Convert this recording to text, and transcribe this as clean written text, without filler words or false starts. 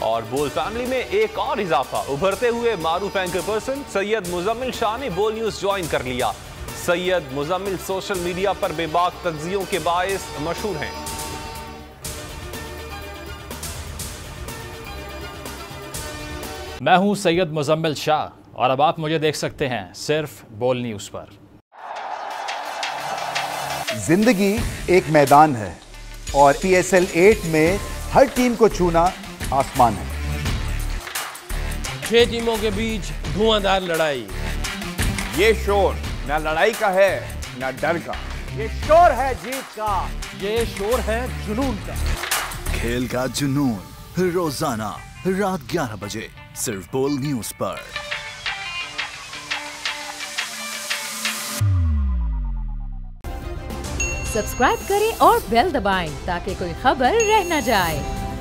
और बोल फैमिली में एक और इजाफा, उभरते हुए मारूफ एंकर पर्सन सैयद मुजम्मिल शाह ने बोल न्यूज ज्वाइन कर लिया। सैयद मुजम्मिल सोशल मीडिया पर बेबाक तज्जियों के बायस मशहूर हैं। मैं हूं सैयद मुजम्मिल शाह और अब आप मुझे देख सकते हैं सिर्फ बोल न्यूज पर। जिंदगी एक मैदान है और PSL 8 में हर टीम को छूना आसमान है। 6 टीमों के बीच धुआंधार लड़ाई। ये शोर ना लड़ाई का है ना डर का, ये शोर है जीत का, ये शोर है जुनून का। खेल का जुनून रोजाना रात 11 बजे सिर्फ बोल न्यूज पर। सब्सक्राइब करें और बेल दबाएं ताकि कोई खबर रह न जाए।